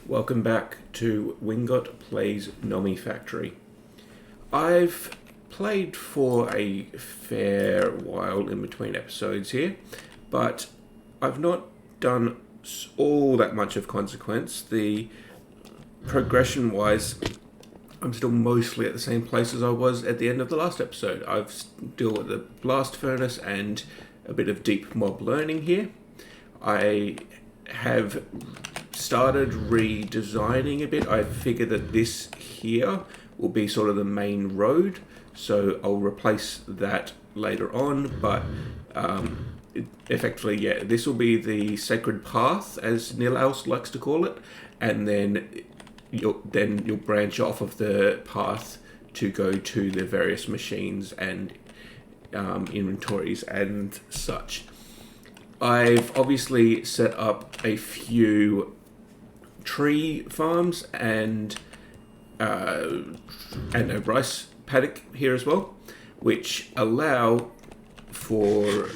Welcome back to Wingot Plays Nomifactory. I've played for a fair while in between episodes here, but I've not done all that much of consequence. The progression-wise, I'm still mostly at the same place as I was at the end of the last episode. I've still at the blast furnace and a bit of deep mob learning here. I have started redesigning a bit. I figure that this here will be sort of the main road, so I'll replace that later on, but effectively, yeah, this will be the sacred path, as Nilaus likes to call it, and then you'll branch off of the path to go to the various machines and inventories and such. I've obviously set up a few tree farms and a rice paddock here as well, which allow for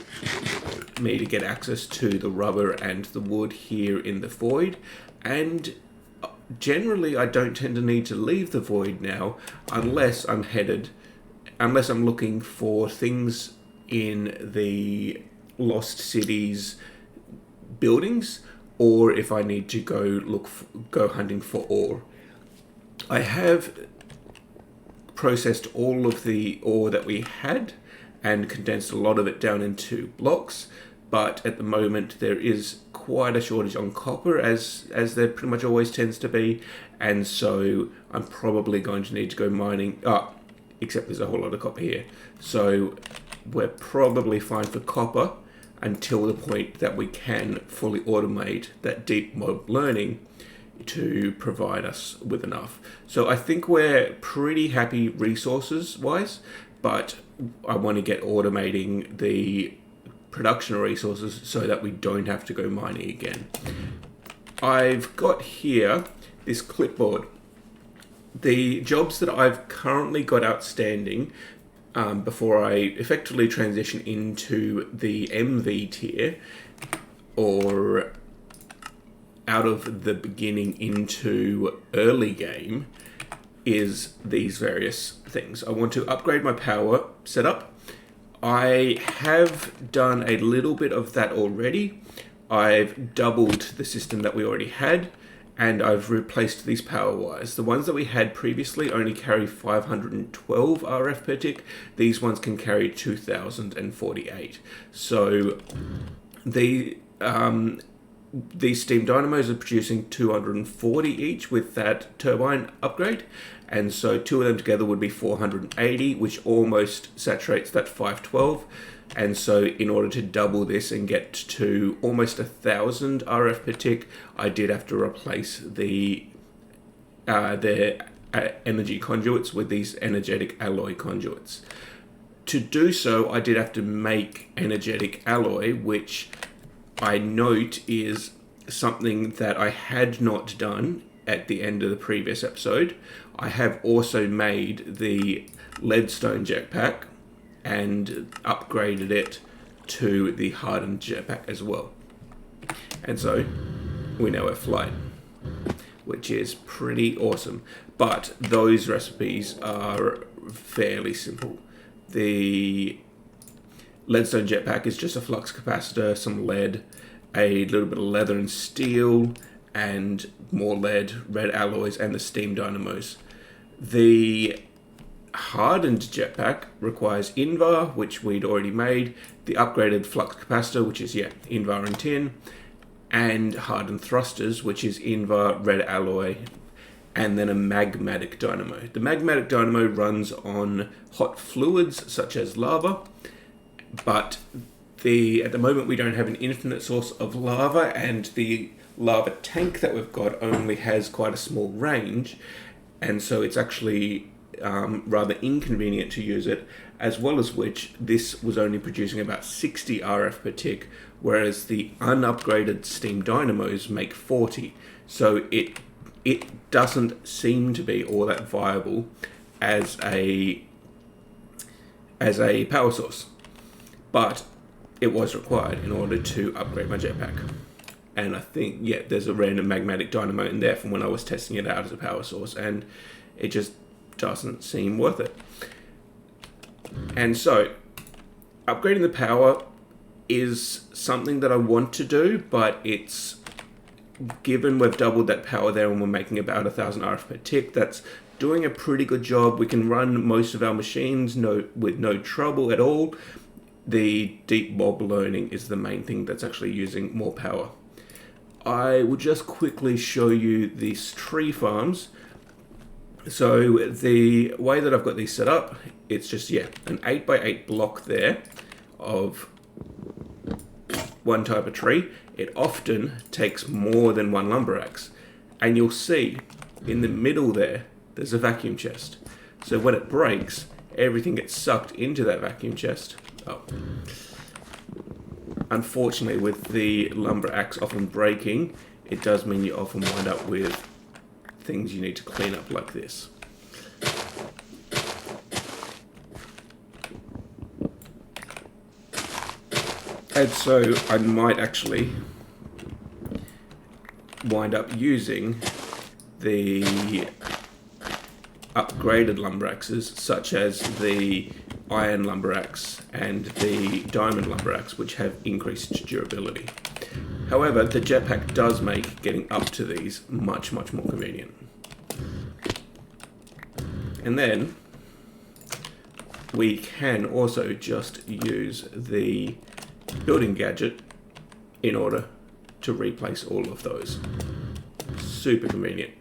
me to get access to the rubber and the wood here in the void, and generally I don't tend to need to leave the void now unless I'm looking for things in the Lost Cities buildings, or if I need to go hunting for ore. I have processed all of the ore that we had and condensed a lot of it down into blocks, but at the moment there is quite a shortage on copper, as there pretty much always tends to be, and so I'm probably going to need to go mining. Except there's a whole lot of copper here, so we're probably fine for copper until the point that we can fully automate that deep mob learning to provide us with enough. So I think we're pretty happy resources wise, but I want to get automating the production resources so that we don't have to go mining again. I've got here this clipboard. The jobs that I've currently got outstanding before I effectively transition into the MV tier, or out of the beginning into early game, is these various things. I want to upgrade my power setup. I have done a little bit of that already. I've doubled the system that we already had, and I've replaced these power wires. The ones that we had previously only carry 512 RF per tick. These ones can carry 2048. So these steam dynamos are producing 240 each with that turbine upgrade, and so two of them together would be 480, which almost saturates that 512. And so in order to double this and get to almost 1,000 RF per tick, I did have to replace the energy conduits with these energetic alloy conduits. To do so, I did have to make energetic alloy, which I note is something that I had not done at the end of the previous episode. I have also made the leadstone jetpack and upgraded it to the hardened jetpack as well. And so we now have flight, which is pretty awesome. But those recipes are fairly simple. The leadstone jetpack is just a flux capacitor, some lead, a little bit of leather and steel, and more lead, red alloys, and the steam dynamos. The hardened jetpack requires Invar, which we'd already made, the upgraded flux capacitor, which is, Invar and tin, and hardened thrusters, which is Invar, red alloy, and then a magmatic dynamo. The magmatic dynamo runs on hot fluids such as lava, but at the moment we don't have an infinite source of lava, and the lava tank that we've got only has quite a small range, and so it's actually rather inconvenient to use it, as well as which this was only producing about 60 RF per tick, whereas the unupgraded steam dynamos make 40. So it doesn't seem to be all that viable as a power source, but it was required in order to upgrade my jetpack. and I think, yeah, there's a random magnetic dynamo in there from when I was testing it out as a power source, and it just doesn't seem worth it. And so upgrading the power is something that I want to do, but it's, given we've doubled that power there and we're making about 1,000 RF per tick, that's doing a pretty good job. We can run most of our machines with no trouble at all. The deep bob learning is the main thing that's actually using more power. I will just quickly show you these tree farms. So the way that I've got these set up, it's just, yeah, an 8x8 block there of one type of tree. It often takes more than one lumber axe. And you'll see in the middle there's a vacuum chest. So when it breaks, everything gets sucked into that vacuum chest. Oh. Unfortunately, with the lumber axe often breaking, it does mean you often wind up with things you need to clean up like this. And so I might actually wind up using the upgraded lumber axes, such as the iron lumber axe and the diamond lumber axe, which have increased durability. However, the jetpack does make getting up to these much more convenient. And then we can also just use the building gadget in order to replace all of those. Super convenient.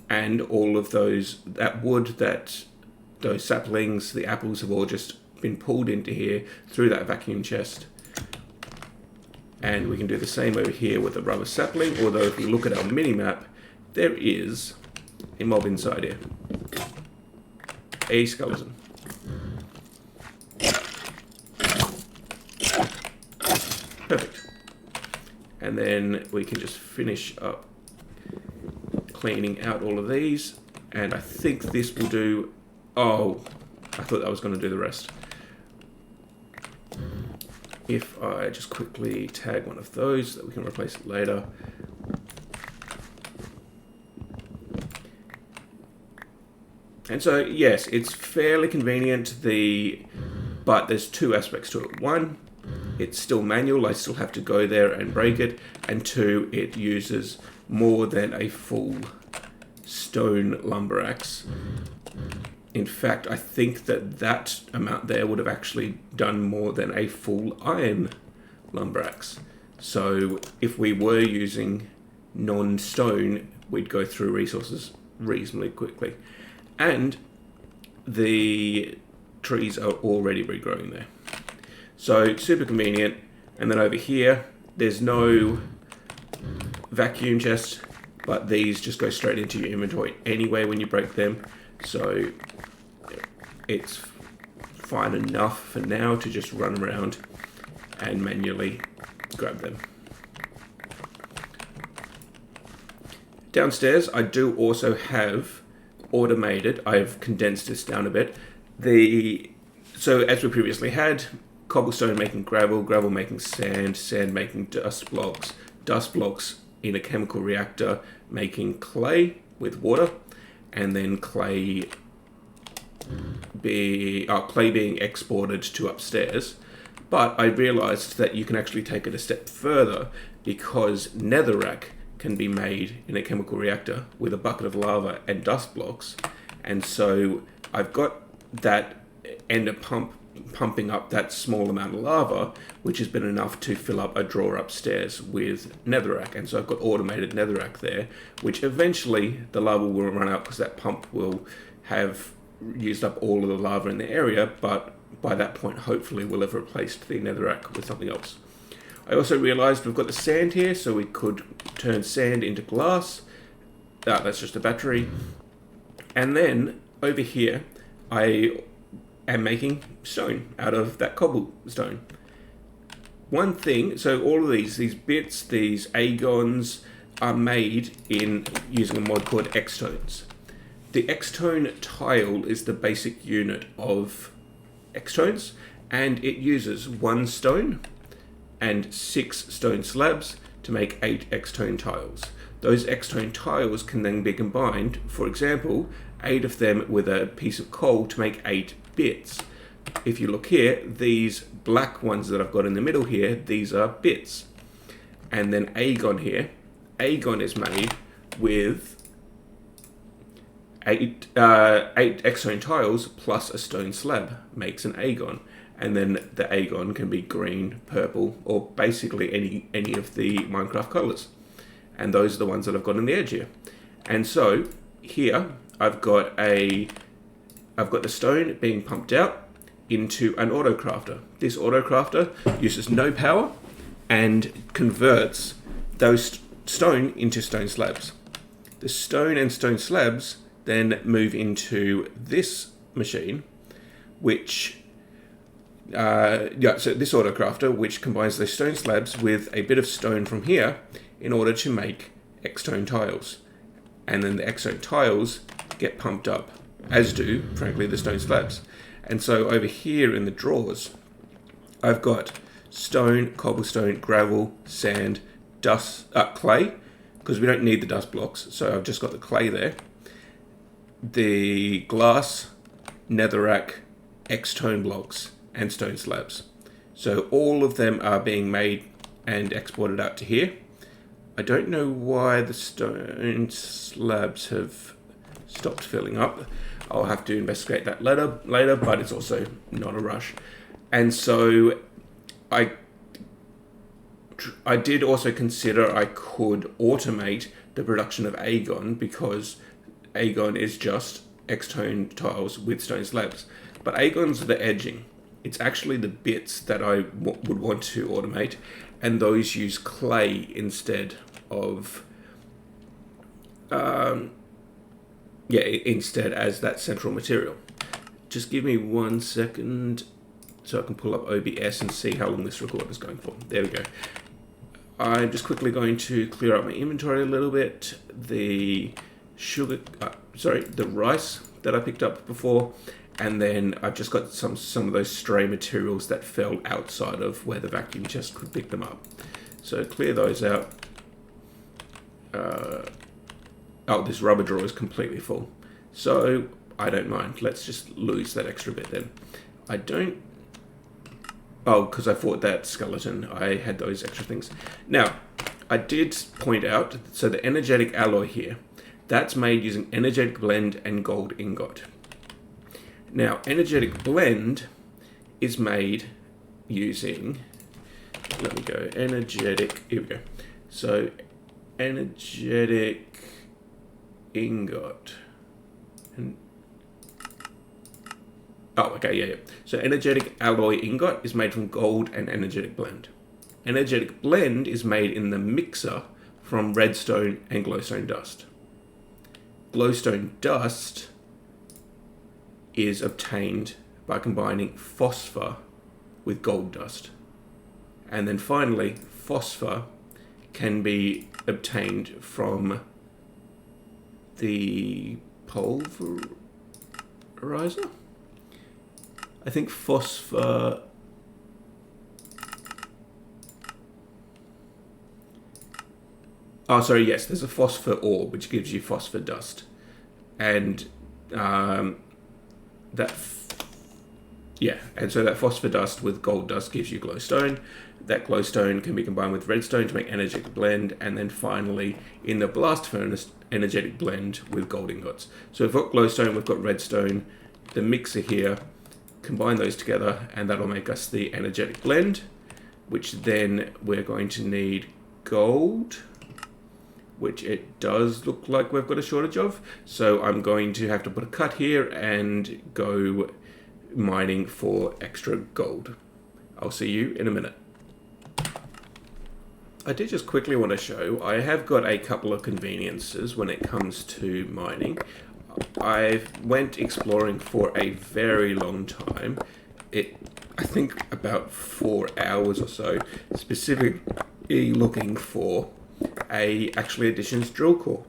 And all of those, that wood, those saplings, the apples have all just been pulled into here through that vacuum chest. And we can do the same over here with a rubber sapling, although if we look at our mini-map, there is a mob inside here. A skeleton. Perfect. And then we can just finish up cleaning out all of these. And I think this will do... Oh, I thought that was going to do the rest. If I just quickly tag one of those so that we can replace it later. And so, yes, it's fairly convenient, but there's two aspects to it. One, it's still manual, I still have to go there and break it. And two, it uses more than a full stone lumber axe. In fact, I think that amount there would have actually done more than a full iron lumber axe. So if we were using non-stone, we'd go through resources reasonably quickly. And the trees are already regrowing there. So super convenient. And then over here, there's no vacuum chest, but these just go straight into your inventory anyway when you break them. So it's fine enough for now to just run around and manually grab them. Downstairs, I do also have automated, I've condensed this down a bit. So as we previously had, cobblestone making gravel, gravel making sand, sand making dust blocks in a chemical reactor making clay with water, and then clay being exported to upstairs. But I realized that you can actually take it a step further, because netherrack can be made in a chemical reactor with a bucket of lava and dust blocks. And so I've got that ender pump pumping up that small amount of lava, which has been enough to fill up a drawer upstairs with netherrack. And so I've got automated netherrack there, which eventually the lava will run out because that pump will have used up all of the lava in the area, but by that point hopefully we'll have replaced the netherrack with something else. I also realized we've got the sand here, so we could turn sand into glass. That's just a battery. And then over here I am making stone out of that cobblestone. One thing, so all of these bits, these agons, are made in using a mod called Xtones. The Xtone tile is the basic unit of Xtones, and it uses 1 stone and 6 stone slabs to make 8 X-tone tiles. Those X-tone tiles can then be combined, for example, 8 of them with a piece of coal to make 8 bits. If you look here, these black ones that I've got in the middle here, these are bits. And then agon here, agon is made with 8 X-tone tiles plus a stone slab makes an agon. And then the agon can be green, purple, or basically any of the Minecraft colors. And those are the ones that I've got on the edge here. And so here I've got the stone being pumped out into an autocrafter. This autocrafter uses no power and converts those stone into stone slabs. The stone and stone slabs then move into this machine, which so this autocrafter, which combines those stone slabs with a bit of stone from here in order to make X-tone tiles. And then the X-tone tiles get pumped up, as do, frankly, the stone slabs. And so over here in the drawers, I've got stone, cobblestone, gravel, sand, dust, clay, because we don't need the dust blocks, so I've just got the clay there. The glass, netherrack, X-tone blocks, and stone slabs. So all of them are being made and exported out to here. I don't know why the stone slabs have stopped filling up. I'll have to investigate that later, but it's also not a rush. And so I did also consider I could automate the production of agon, because agon is just X-tone tiles with stone slabs. But agon's the edging. It's actually the bits that I would want to automate, and those use clay instead of instead as that central material. Just give me 1 second so I can pull up OBS and see how long this record is going for. There we go. I'm just quickly going to clear up my inventory a little bit. The the rice that I picked up before, and then I've just got some of those stray materials that fell outside of where the vacuum chest could pick them up. So clear those out. This rubber drawer is completely full. So I don't mind. Let's just lose that extra bit then. Because I fought that skeleton, I had those extra things. Now, I did point out, so the energetic alloy here, that's made using energetic blend and gold ingot. Now, energetic blend is made using, here we go. So, energetic ingot. So energetic alloy ingot is made from gold and energetic blend. Energetic blend is made in the mixer from redstone and glowstone dust. Glowstone dust is obtained by combining phosphor with gold dust. And then finally, phosphor can be obtained from the pulverizer. I think phosphor... yes, there's a phosphor ore, which gives you phosphor dust. And and so that phosphor dust with gold dust gives you glowstone. That glowstone can be combined with redstone to make energetic blend, and then finally, in the blast furnace, energetic blend with gold ingots. So we've got glowstone, we've got redstone, the mixer here, combine those together, and that'll make us the energetic blend, which then we're going to need gold, which it does look like we've got a shortage of. So I'm going to have to put a cut here and go mining for extra gold. I'll see you in a minute. I did just quickly want to show, I have got a couple of conveniences when it comes to mining. I went exploring for a very long time. I think about 4 hours or so, specifically looking for a Additions drill core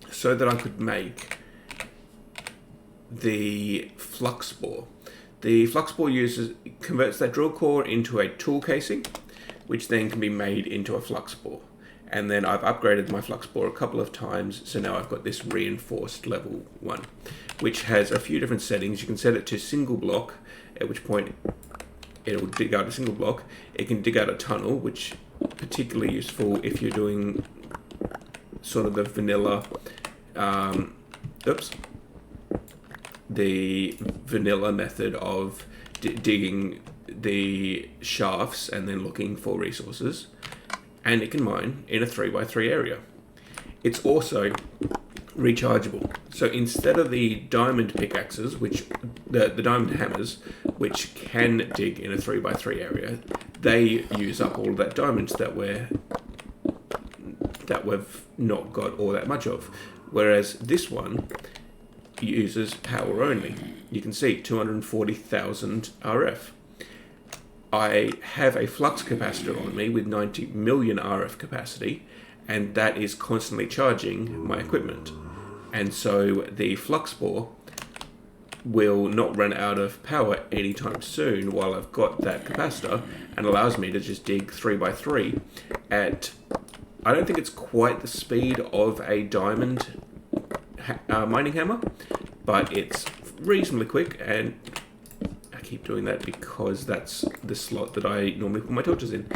so that I could make the flux bore. The flux bore converts that drill core into a tool casing, which then can be made into a flux bore. And then I've upgraded my flux bore a couple of times, so now I've got this reinforced level 1, which has a few different settings. You can set it to single block, at which point it'll dig out a single block. It can dig out a tunnel, which is particularly useful if you're doing sort of the vanilla, the vanilla method of digging the shafts and then looking for resources. And it can mine in a 3x3 area. It's also rechargeable. So instead of the diamond pickaxes, which the diamond hammers, which can dig in a 3x3 area, they use up all of that diamonds that we've not got all that much of. Whereas this one uses power only. You can see 240,000 RF. I have a flux capacitor on me with 90 million RF capacity, and that is constantly charging my equipment. And so the flux bore will not run out of power anytime soon while I've got that capacitor, and allows me to just dig 3x3 at, I don't think it's quite the speed of a diamond mining hammer, but it's reasonably quick. And keep doing that because that's the slot that I normally put my torches in.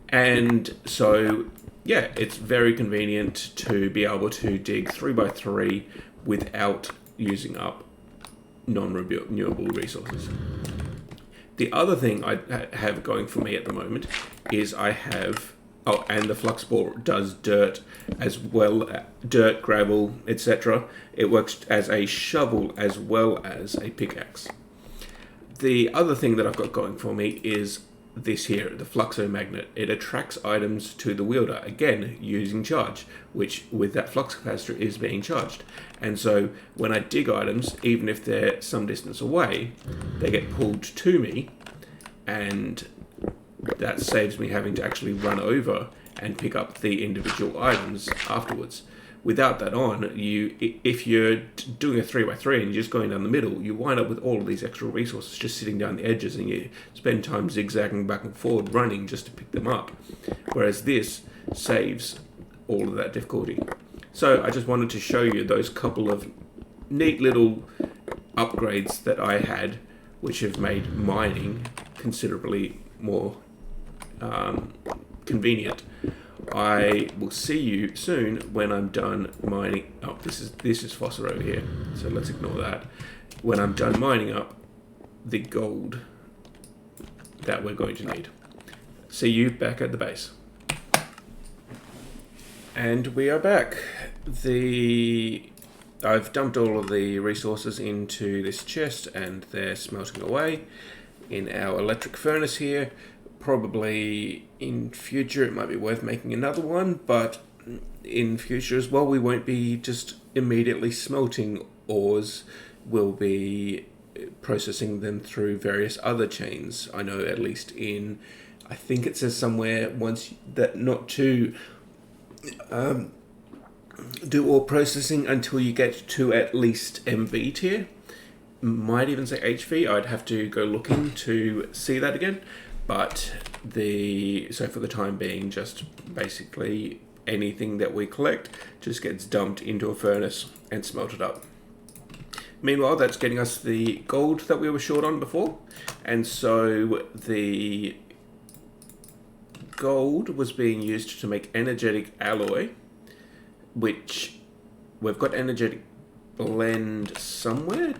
And so, yeah, it's very convenient to be able to dig 3x3 without using up non-renewable resources. The other thing I have going for me at the moment is I have, and the flux bore does dirt as well, dirt, gravel, etc. It works as a shovel as well as a pickaxe. The other thing that I've got going for me is this here, the Fluxo magnet. It attracts items to the wielder, again, using charge, which with that flux capacitor is being charged. And so when I dig items, even if they're some distance away, they get pulled to me, and that saves me having to actually run over and pick up the individual items afterwards. Without that on, if you're doing a 3x3 and you're just going down the middle, you wind up with all of these extra resources just sitting down the edges, and you spend time zigzagging back and forward running just to pick them up. Whereas this saves all of that difficulty. So I just wanted to show you those couple of neat little upgrades that I had, which have made mining considerably more convenient. I will see you soon when I'm done mining. Oh, this is Phosphor over here, so let's ignore that. When I'm done mining up the gold that we're going to need. See you back at the base. And we are back. I've dumped all of the resources into this chest, and they're smelting away in our electric furnace here. Probably in future it might be worth making another one, but in future as well we won't be just immediately smelting ores. We'll be processing them through various other chains. I know at least I think it says somewhere once that not to do ore processing until you get to at least MV tier. Might even say HV. I'd have to go looking to see that again. But so for the time being, just basically anything that we collect just gets dumped into a furnace and smelted up. Meanwhile, that's getting us the gold that we were short on before. And so the gold was being used to make energetic alloy, which we've got energetic blend somewhere.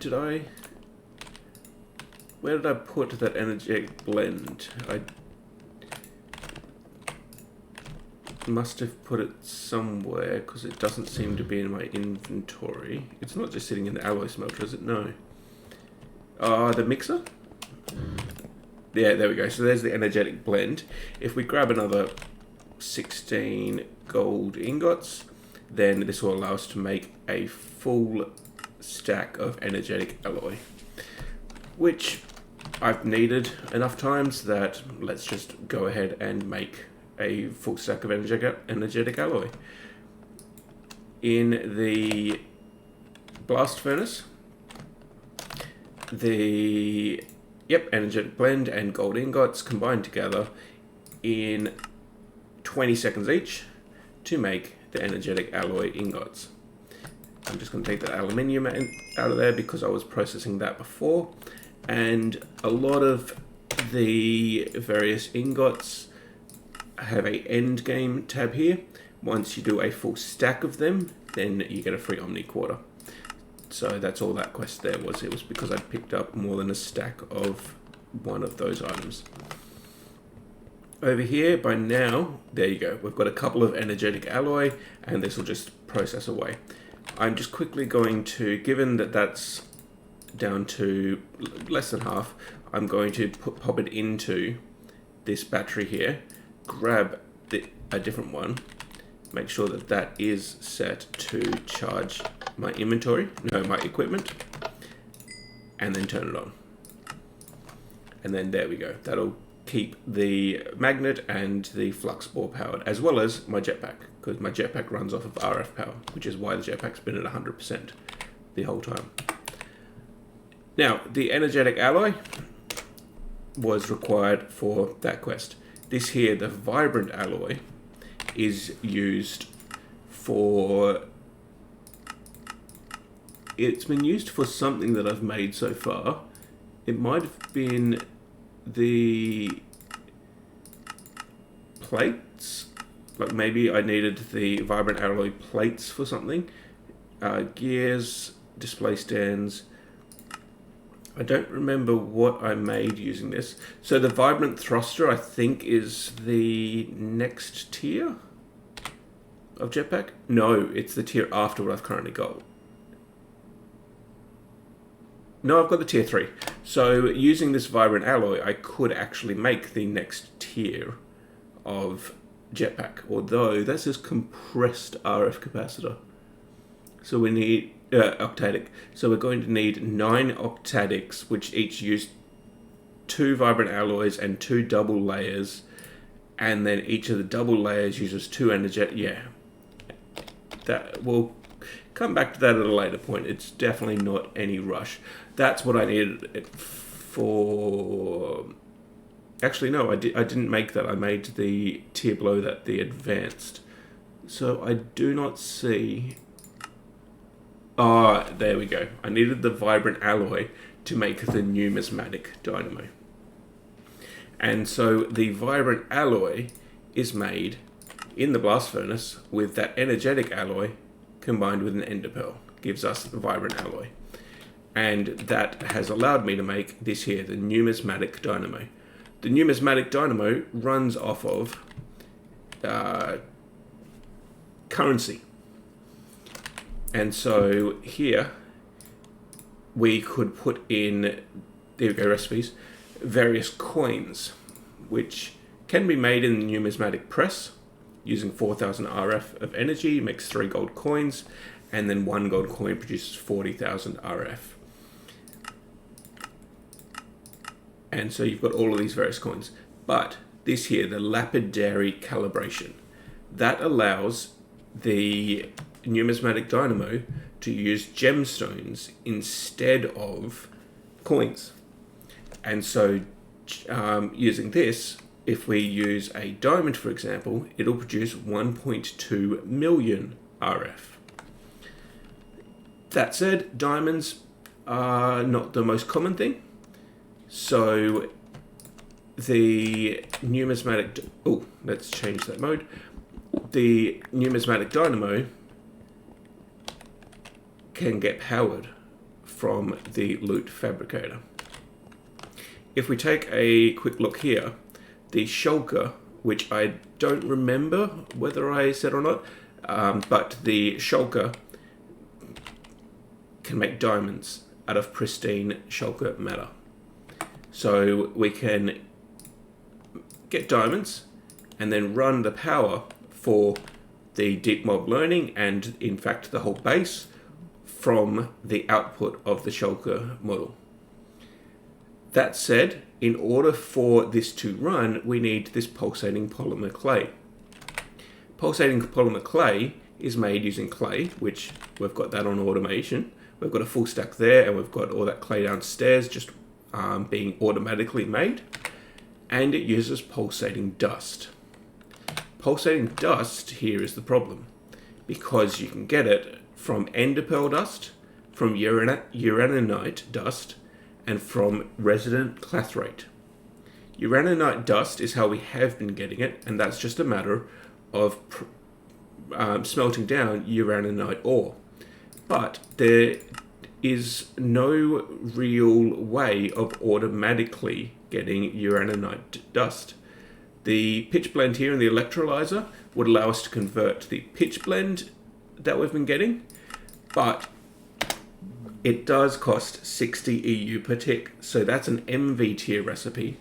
Where did I put that energetic blend? I must have put it somewhere because it doesn't seem to be in my inventory. It's not just sitting in the alloy smelter, is it? No. The mixer? Yeah, there we go. So there's the energetic blend. If we grab another 16 gold ingots, then this will allow us to make a full stack of energetic alloy, which I've needed enough times that let's just go ahead and make a full stack of energetic alloy. In the blast furnace, energetic blend and gold ingots combined together in 20 seconds each. to make the energetic alloy ingots. I'm just going to take the aluminium out of there because I was processing that before. And a lot of the various ingots have a end game tab here. Once you do a full stack of them, then you get a free Omni quarter. So that's all that quest there was. It was because I picked up more than a stack of one of those items. Over here, by now, there you go. We've got a couple of energetic alloy, and this will just process away. I'm just quickly going to, given that that's down to less than half, I'm going to pop it into this battery here, grab a different one, make sure that that is set to charge my inventory, no, my equipment, and then turn it on. And then there we go. That'll keep the magnet and the flux bore powered, as well as my jetpack, because my jetpack runs off of RF power, which is why the jetpack's been at 100% the whole time. Now, the energetic alloy was required for that quest. This here, the vibrant alloy, is used for... It's been used for something that I've made so far. It might have been the plates, like maybe I needed the vibrant alloy plates for something. Gears, display stands. I don't remember what I made using this. So the vibrant thruster, I think, is the next tier of jetpack. No, it's the tier after what I've currently got. No, I've got the tier 3. So using this vibrant alloy, I could actually make the next tier of jetpack, although this is compressed RF capacitor. So we need octadic. So we're going to need 9 octadics, which each use 2 vibrant alloys and 2 double layers, and then each of the double layers uses 2 energetic. Yeah, that we'll come back to that at a later point. It's definitely not any rush. That's what I needed it for. Actually, no, I didn't make that. I made the tier below that, the advanced. So I do not see. Ah, there we go. I needed the vibrant alloy to make the numismatic dynamo. And so the vibrant alloy is made in the blast furnace with that energetic alloy combined with an ender pearl. Gives us the vibrant alloy. And that has allowed me to make this here, the numismatic dynamo. The numismatic dynamo runs off of currency. And so here we could put in, there we go, recipes, various coins, which can be made in the numismatic press using 4000 RF of energy, makes 3 gold coins, and then 1 gold coin produces 40,000 RF. And so you've got all of these various coins. But this here, the lapidary calibration, that allows the numismatic dynamo to use gemstones instead of coins. And so using this, if we use a diamond, for example, it'll produce 1.2 million RF. That said, diamonds are not the most common thing. So the numismatic, let's change that mode. The numismatic dynamo can get powered from the loot fabricator. If we take a quick look here, the shulker, which I don't remember whether I said or not, but the shulker can make diamonds out of pristine shulker matter. So we can get diamonds and then run the power for the deep mob learning and in fact the whole base from the output of the shulker model. That said, in order for this to run, we need this pulsating polymer clay. Pulsating polymer clay is made using clay, which we've got that on automation. We've got a full stack there, and we've got all that clay downstairs just being automatically made. And it uses pulsating dust. pulsating dust here is the problem, because you can get it from ender pearl dust, from uraninite dust, and from resonant clathrate. Uraninite dust is how we have been getting it, and that's just a matter of smelting down uraninite ore. But there is no real way of automatically getting uraninite dust. The pitch blend here in the electrolyzer would allow us to convert the pitch blend that we've been getting, but it does cost 60 EU per tick, so that's an MV tier recipe,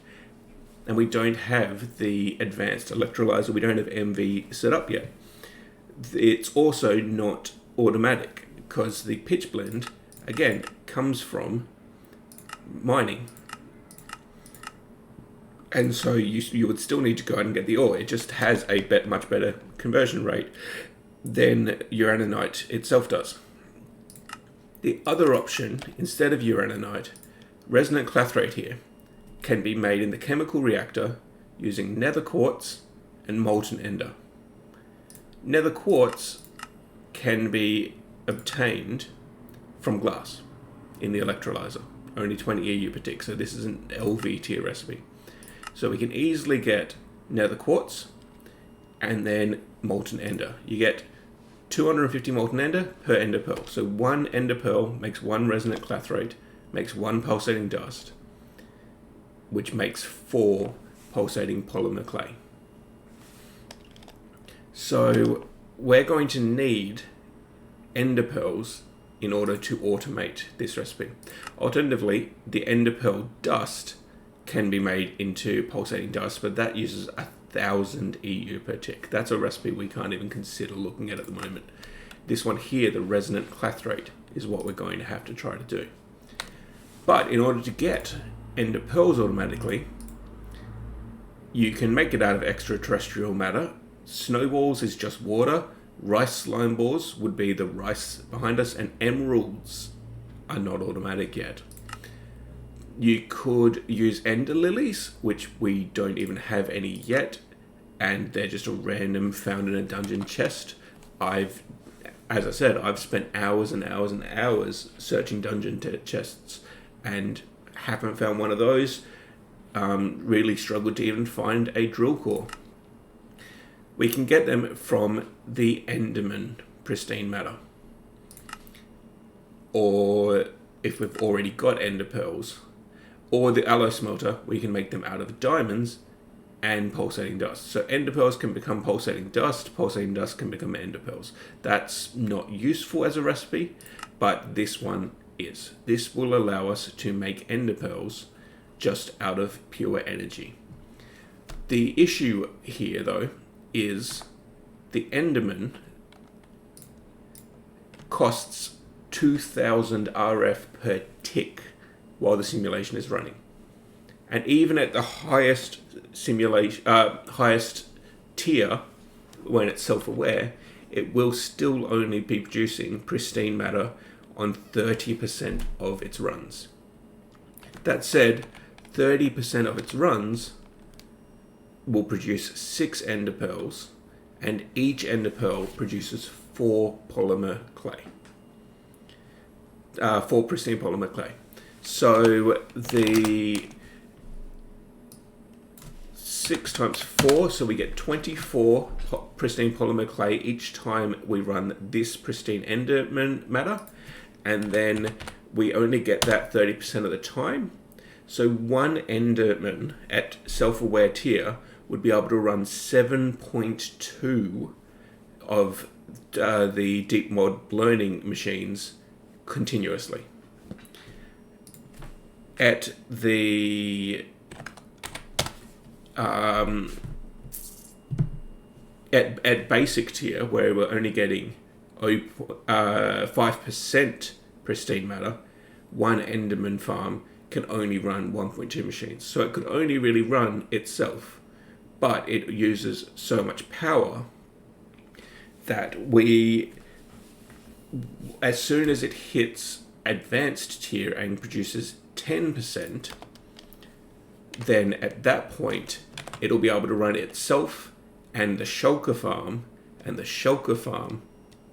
and we don't have the advanced electrolyzer, we don't have MV set up yet. It's also not automatic, because the pitch blend, again, comes from mining. And so you would still need to go out and get the ore. It just has a much better conversion rate than uraninite itself does. The other option, instead of uraninite, resonant clathrate here, can be made in the chemical reactor using nether quartz and molten ender. Nether quartz can be obtained from glass in the electrolyzer, only 20 EU per tick, so this is an LV tier recipe. So we can easily get nether quartz and then molten ender. You get 250 molten ender per ender pearl. So one ender pearl makes one resonant clathrate, makes one pulsating dust, which makes 4 pulsating polymer clay. So we're going to need ender pearls in order to automate this recipe. Alternatively, the ender pearl dust can be made into pulsating dust, but that uses 1,000 EU per tick. That's a recipe we can't even consider looking at the moment. This one here, the resonant clathrate, is what we're going to have to try to do. But in order to get ender pearls automatically, you can make it out of extraterrestrial matter. Snowballs is just water. Rice slime balls would be the rice behind us, and emeralds are not automatic yet. You could use ender lilies, which we don't even have any yet, and they're just a random found in a dungeon chest. As I said, I've spent hours and hours and hours searching dungeon chests and haven't found one of those. Really struggled to even find a drill core. We can get them from the Enderman pristine matter, or if we've already got ender pearls, or the alloy smelter, we can make them out of diamonds and pulsating dust. So ender pearls can become pulsating dust can become ender pearls. That's not useful as a recipe, but this one is. This will allow us to make ender pearls just out of pure energy. The issue here, though, is the Enderman costs 2,000 RF per tick while the simulation is running. And even at the highest highest tier, when it's self-aware, it will still only be producing pristine matter on 30% of its runs. That said, 30% of its runs will produce 6 ender pearls, and each ender pearl produces 4 polymer clay. 4 pristine polymer clay. So the 6 times 4, so we get 24 pristine polymer clay each time we run this pristine enderman matter, and then we only get that 30% of the time. So one enderman at self-aware tier would be able to run 7.2 of the deep mod learning machines continuously. At the at basic tier, where we're only getting 5% pristine matter, one Enderman farm can only run 1.2 machines. So it could only really run itself, but it uses so much power that as soon as it hits advanced tier and produces 10%, then at that point it'll be able to run itself and the shulker farm, and the shulker farm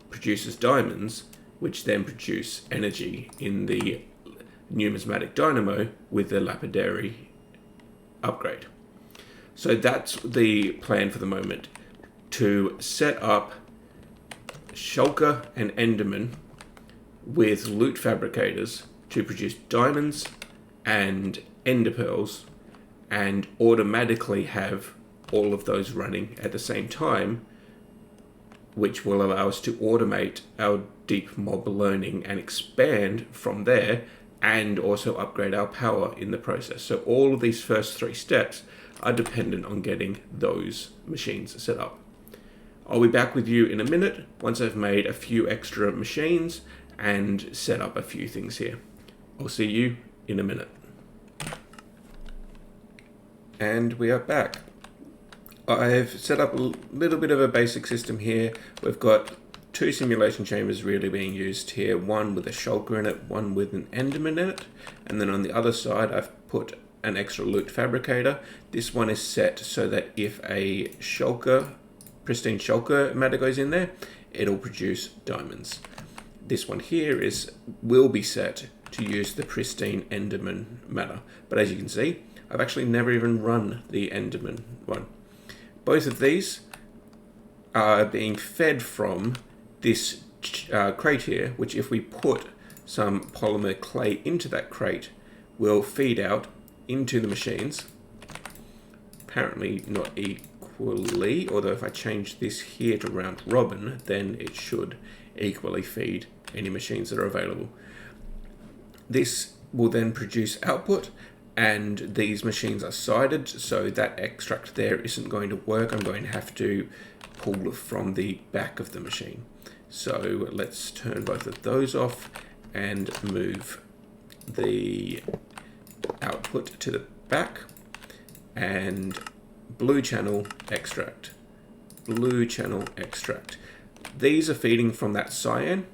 produces diamonds, which then produce energy in the numismatic dynamo with the lapidary upgrade. So that's the plan for the moment, to set up shulker and enderman with loot fabricators to produce diamonds and ender pearls, and automatically have all of those running at the same time, which will allow us to automate our deep mob learning and expand from there, and also upgrade our power in the process. So all of these first 3 steps are dependent on getting those machines set up. I'll be back with you in a minute once I've made a few extra machines and set up a few things here. I'll see you in a minute. And we are back. I've set up a little bit of a basic system here. We've got 2 simulation chambers really being used here, one with a shulker in it, one with an enderman in it, and then on the other side I've put an extra loot fabricator. This one is set so that if a shulker, pristine shulker matter goes in there, it'll produce diamonds. This one here will be set to use the pristine enderman matter, but as you can see, I've actually never even run the enderman one. Both of these are being fed from this crate here, which if we put some polymer clay into that crate, will feed out into the machines. Apparently not equally, although if I change this here to round robin, then it should equally feed any machines that are available. This will then produce output, and these machines are sided, so that extract there isn't going to work. I'm going to have to pull from the back of the machine. So let's turn both of those off and move the output to the back, and blue channel extract, blue channel extract. These are feeding from that cyan.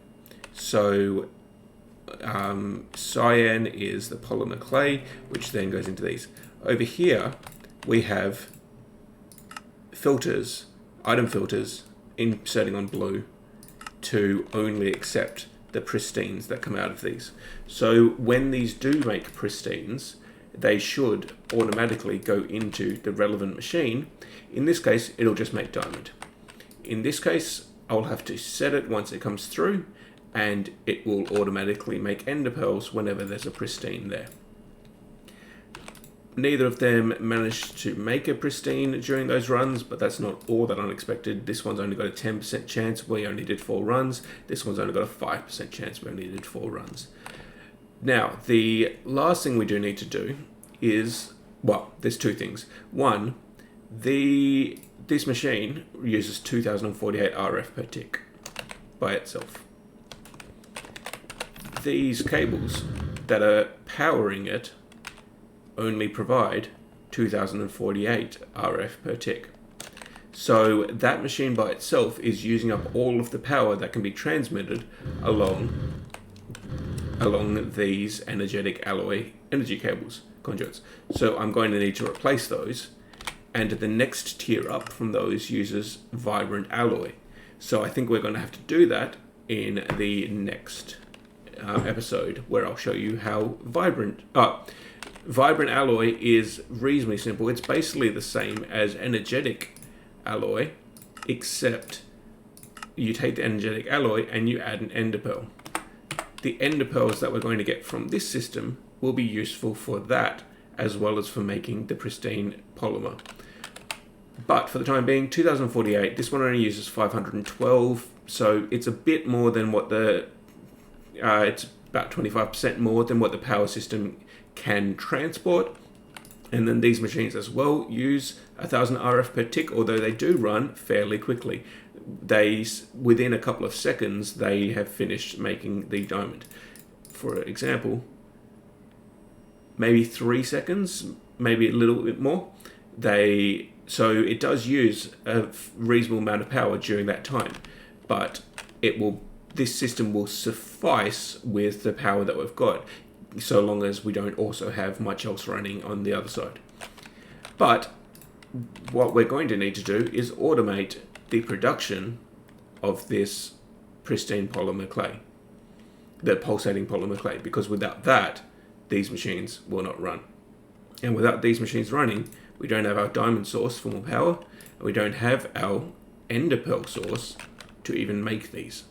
So cyan is the polymer clay, which then goes into these. Over here we have filters, item filters, inserting on blue to only accept the pristines that come out of these. So when these do make pristines, they should automatically go into the relevant machine. In this case, it'll just make diamond. In this case, I'll have to set it once it comes through, and it will automatically make ender pearls whenever there's a pristine there. Neither of them managed to make a pristine during those runs, but that's not all that unexpected. This one's only got a 10% chance, we only did 4 runs. This one's only got a 5% chance, we only did 4 runs. Now, the last thing we do need to do is, well, there's 2 things. One, this machine uses 2048 RF per tick by itself. These cables that are powering it only provide 2048 RF per tick. So that machine by itself is using up all of the power that can be transmitted along these energetic alloy energy cables, conduits. So I'm going to need to replace those, and the next tier up from those uses vibrant alloy. So I think we're going to have to do that in the next episode, where I'll show you how vibrant alloy is reasonably simple. It's basically the same as energetic alloy, except you take the energetic alloy and you add an ender pearl. The ender pearls that we're going to get from this system will be useful for that, as well as for making the pristine polymer. But for the time being, 2048, this one only uses 512, so it's a bit more than what it's about 25% more than what the power system can transport. And then these machines as well use 1000 RF per tick, although they do run fairly quickly. Within a couple of seconds, they have finished making the diamond. For example, maybe 3 seconds, maybe a little bit more. So it does use a reasonable amount of power during that time, but this system will suffice with the power that we've got, so long as we don't also have much else running on the other side. But what we're going to need to do is automate the production of this pristine polymer clay, the pulsating polymer clay, because without that, these machines will not run. And without these machines running, we don't have our diamond source for more power, and we don't have our ender pearl source to even make these.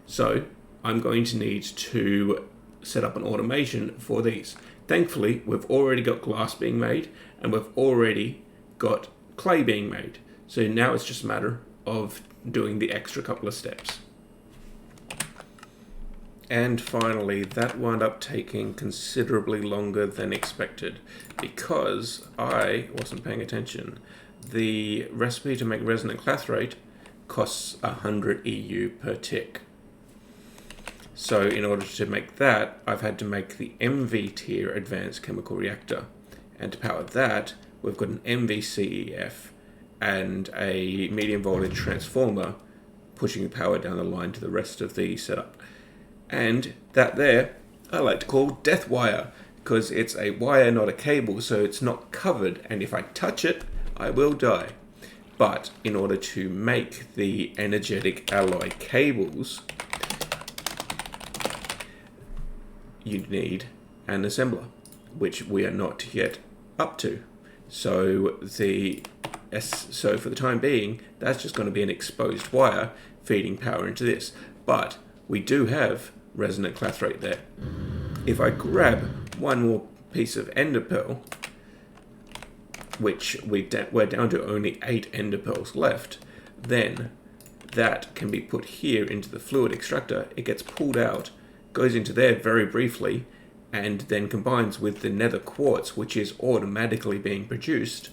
So I'm going to need to set up an automation for these. Thankfully, we've already got glass being made, and we've already got clay being made. So now it's just a matter of doing the extra couple of steps. And finally, that wound up taking considerably longer than expected because I wasn't paying attention. The recipe to make resonant clathrate costs 100 EU per tick. So in order to make that, I've had to make the MV tier advanced chemical reactor. And to power that, we've got an MVCEF and a medium voltage transformer pushing the power down the line to the rest of the setup. And that there, I like to call death wire, because it's a wire, not a cable, so it's not covered, and if I touch it, I will die. But in order to make the energetic alloy cables, you need an assembler, which we are not yet up to. So for the time being, that's just going to be an exposed wire feeding power into this. But we do have resonant clathrate there. If I grab one more piece of ender pearl, which we're down to only 8 ender pearls left, then that can be put here into the fluid extractor. It gets pulled out, goes into there very briefly, and then combines with the nether quartz, which is automatically being produced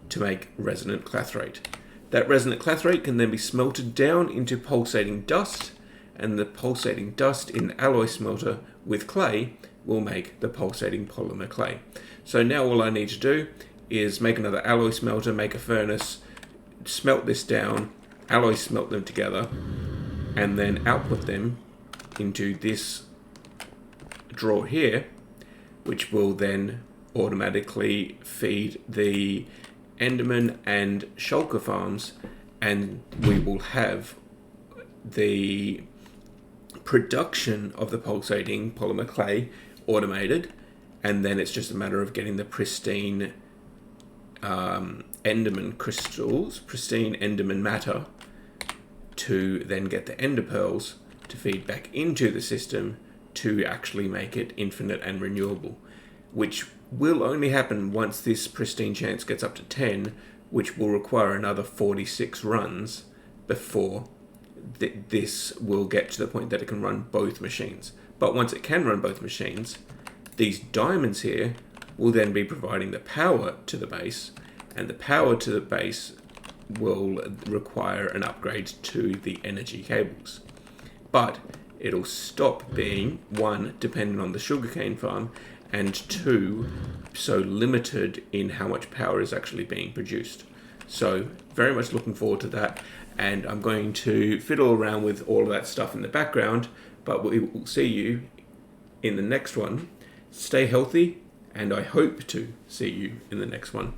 to make resonant clathrate. That resonant clathrate can then be smelted down into pulsating dust, and the pulsating dust in the alloy smelter with clay will make the pulsating polymer clay. So now all I need to do is make another alloy smelter, make a furnace, smelt this down, alloy smelt them together, and then output them into this drawer here, which will then automatically feed the Enderman and Shulker farms, and we will have the production of the pulsating polymer clay automated, and then it's just a matter of getting the pristine Enderman crystals, pristine Enderman matter, to then get the ender pearls to feed back into the system to actually make it infinite and renewable, which will only happen once this pristine chance gets up to 10, which will require another 46 runs before this will get to the point that it can run both machines. But once it can run both machines, these diamonds here will then be providing the power to the base, and the power to the base will require an upgrade to the energy cables. But it'll stop being, 1, dependent on the sugarcane farm, and 2, so limited in how much power is actually being produced. So very much looking forward to that, and I'm going to fiddle around with all of that stuff in the background, but we will see you in the next one. Stay healthy, and I hope to see you in the next one.